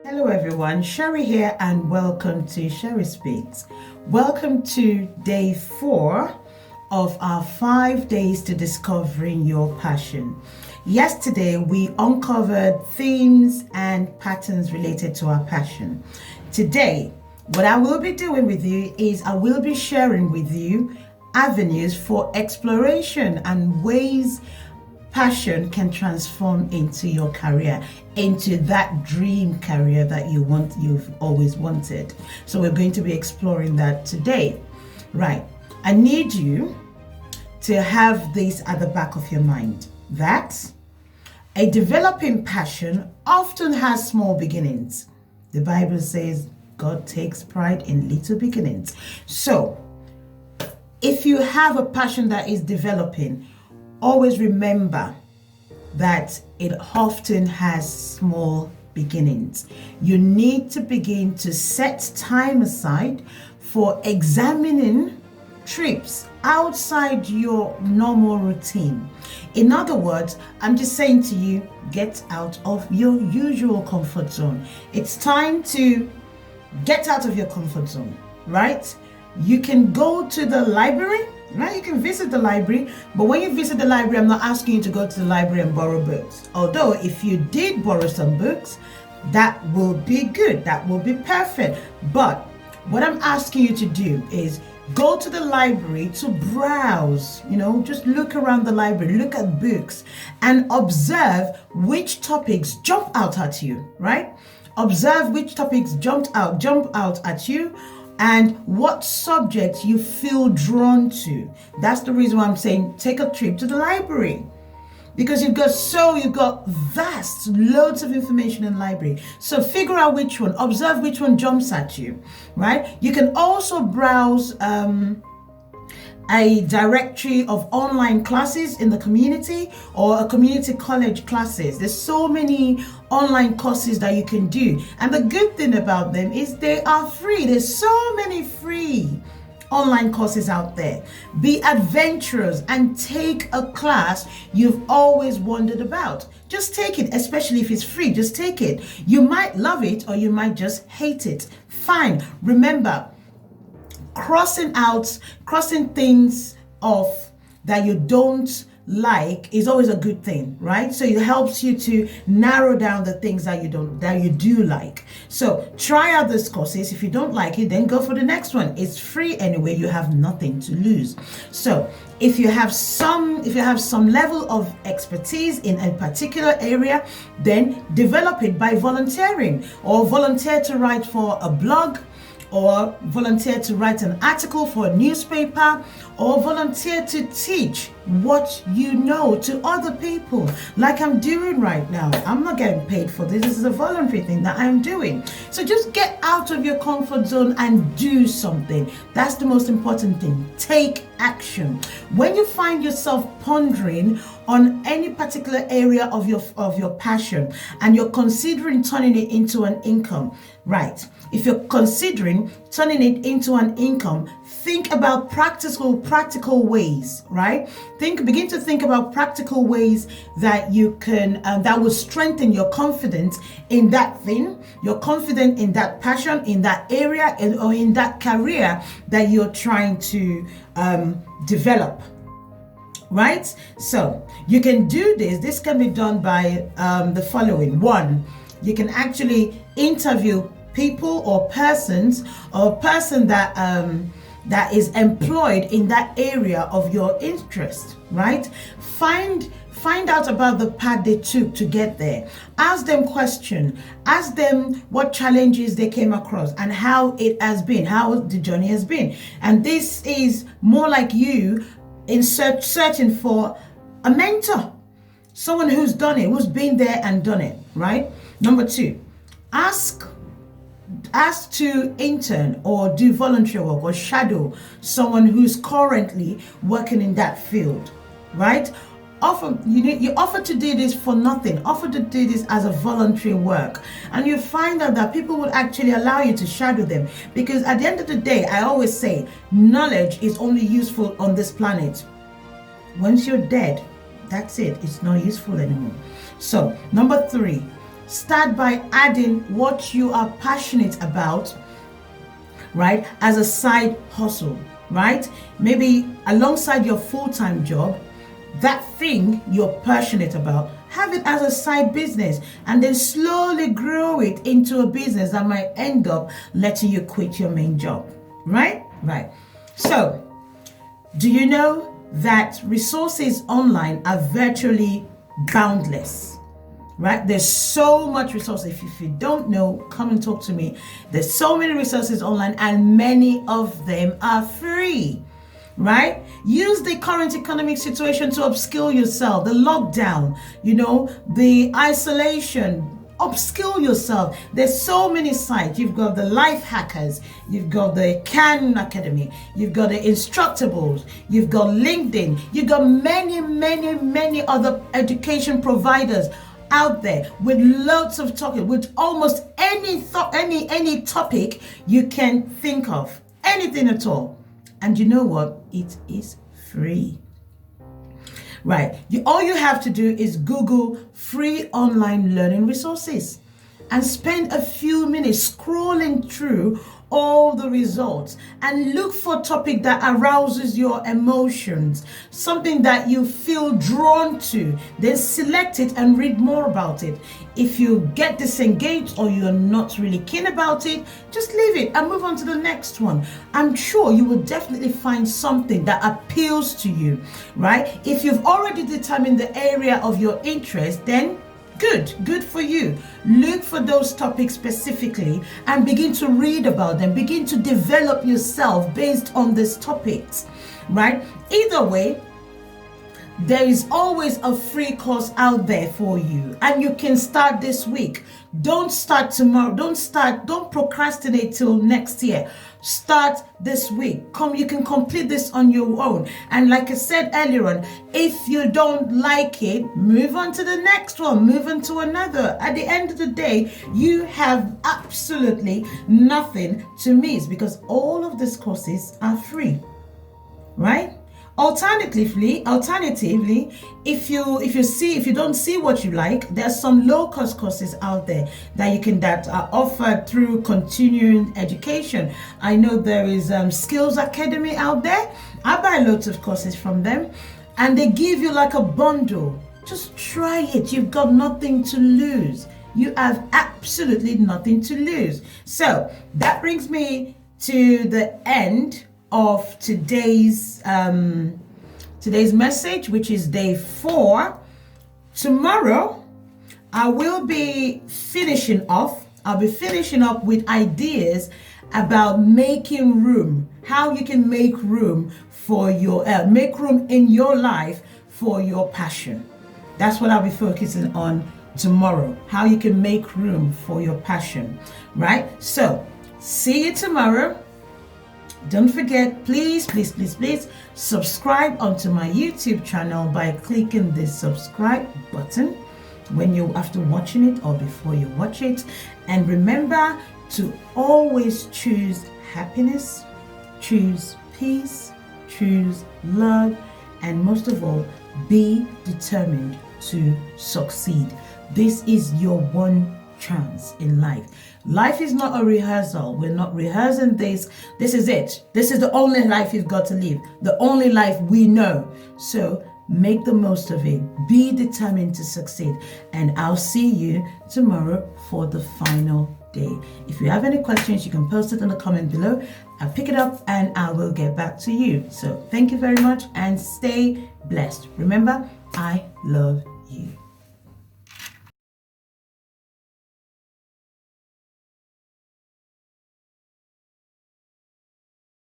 Hello everyone, Sherry here and welcome to Sherry Speaks. Welcome to day 4 of our 5 days to discovering your passion. Yesterday we uncovered themes and patterns related to our passion. Today, what I will be doing with you is I will be sharing with you avenues for exploration and ways passion can transform into your career, into that dream career that you've always wanted. So we're going to be exploring that today. Right. I need you to have this at the back of your mind, that a developing passion often has small beginnings. The Bible says God takes pride in little beginnings. So if you have a passion that is developing, always remember that it often has small beginnings. You need to begin to set time aside for examining trips outside your normal routine. In other words, I'm just saying to you, get out of your usual comfort zone. It's time to get out of your comfort zone, right? You can go to the library. Right, you can visit the library, but when you visit the library, I'm not asking you to go to the library and borrow books. Although if you did borrow some books, that will be good, that will be perfect. But what I'm asking you to do is go to the library to browse, just look around the library, look at books and observe which topics jump out at you, right? Observe which topics jump out at you, and what subjects you feel drawn to. That's the reason why I'm saying take a trip to the library, because you've got vast loads of information in the library. So figure out which one, observe which one jumps at you, right? You can also browse a directory of online classes in the community or a community college classes. There's so many online courses that you can do. And the good thing about them is they are free. There's so many free online courses out there. Be adventurous and take a class you've always wondered about. Just take it, especially if it's free. Just take it. You might love it or you might just hate it. Fine. Remember, crossing things off that you don't like is always a good thing, right? So it helps you to narrow down the things that you do like. So try out these courses. If you don't like it, then go for the next one. It's free anyway. You have nothing to lose. So if you have some level of expertise in a particular area, then develop it by volunteering, or volunteer to write for a blog, or volunteer to write an article for a newspaper, or volunteer to teach what you know to other people, like I'm doing right now. I'm not getting paid for this. This is a voluntary thing that I'm doing. So just get out of your comfort zone and do something. That's the most important thing. Take action. When you find yourself pondering on any particular area of your passion and you're considering turning it into an income, right? If you're considering turning it into an income, think about practical ways, right? Begin to think about practical ways that you can, that will strengthen your confidence in that thing, your confidence in that passion, in that area, or in that career that you're trying to develop. Right? So you can do this. This can be done by the following. 1, you can actually interview people or persons, or a person that is employed in that area of your interest, right? Find out about the path they took to get there. Ask them questions. Ask them what challenges they came across and how it has been, how the journey has been. And this is more like you in searching for a mentor, someone who's done it, who's been there and done it, right? Number 2, ask to intern or do voluntary work or shadow someone who's currently working in that field, right? You offer to do this for nothing. Offer to do this as a voluntary work, and you find out that people will actually allow you to shadow them, because at the end of the day, I always say knowledge is only useful on this planet. Once you're dead, that's it. It's not useful anymore. So number 3, start by adding what you are passionate about, right, as a side hustle, right? Maybe alongside your full-time job, that thing you're passionate about, have it as a side business, and then slowly grow it into a business that might end up letting you quit your main job, right? Right. So, do you know that resources online are virtually boundless? Right? There's so much resources. If you don't know, come and talk to me. There's so many resources online, and many of them are free. Right? Use the current economic situation to upskill yourself. The lockdown, the isolation, upskill yourself. There's so many sites. You've got the Life Hackers, you've got the Khan Academy, you've got the Instructables, you've got LinkedIn, you've got many other education providers out there with loads of topic, with almost any topic you can think of, anything at all. And you know what? It is free. Right. All you have to do is Google free online learning resources and spend a few minutes scrolling through all the results and look for a topic that arouses your emotions, something that you feel drawn to. Then select it and read more about it. If you get disengaged or you're not really keen about it, just leave it and move on to the next one. I'm sure you will definitely find something that appeals to you, right? If you've already determined the area of your interest, then good for you. Look for those topics specifically and begin to read about them. Begin to develop yourself based on these topics, right? Either way, there is always a free course out there for you, and you can start this week. Don't start tomorrow. Don't procrastinate till next year. Start this week. You can complete this on your own. And like I said earlier on, if you don't like it, move on to the next one, move on to another. At the end of the day, you have absolutely nothing to miss because all of these courses are free, right? Alternatively, if you don't see what you like, there's some low-cost courses out there that are offered through continuing education. I know there is Skills Academy out there. I buy loads of courses from them, and they give you like a bundle. Just try it. You've got nothing to lose. You have absolutely nothing to lose. So that brings me to the end of today's message, which is day 4. Tomorrow I will be finishing off. I'll be finishing up with ideas about making room, how you can make room for your make room in your life for your passion. That's what I'll be focusing on tomorrow, how you can make room for your passion, right? So see you tomorrow. Don't forget, please subscribe onto my YouTube channel by clicking the subscribe button after watching it or before you watch it. And remember to always choose happiness, choose peace, choose love, and most of all, be determined to succeed. This is your one chance in life. Life is not a rehearsal. We're not rehearsing this. This is it. This is the only life you've got to live. The only life we know. So make the most of it. Be determined to succeed. And I'll see you tomorrow for the final day. If you have any questions, you can post it in the comment below. I'll pick it up and I will get back to you. So thank you very much and stay blessed. Remember, I love you.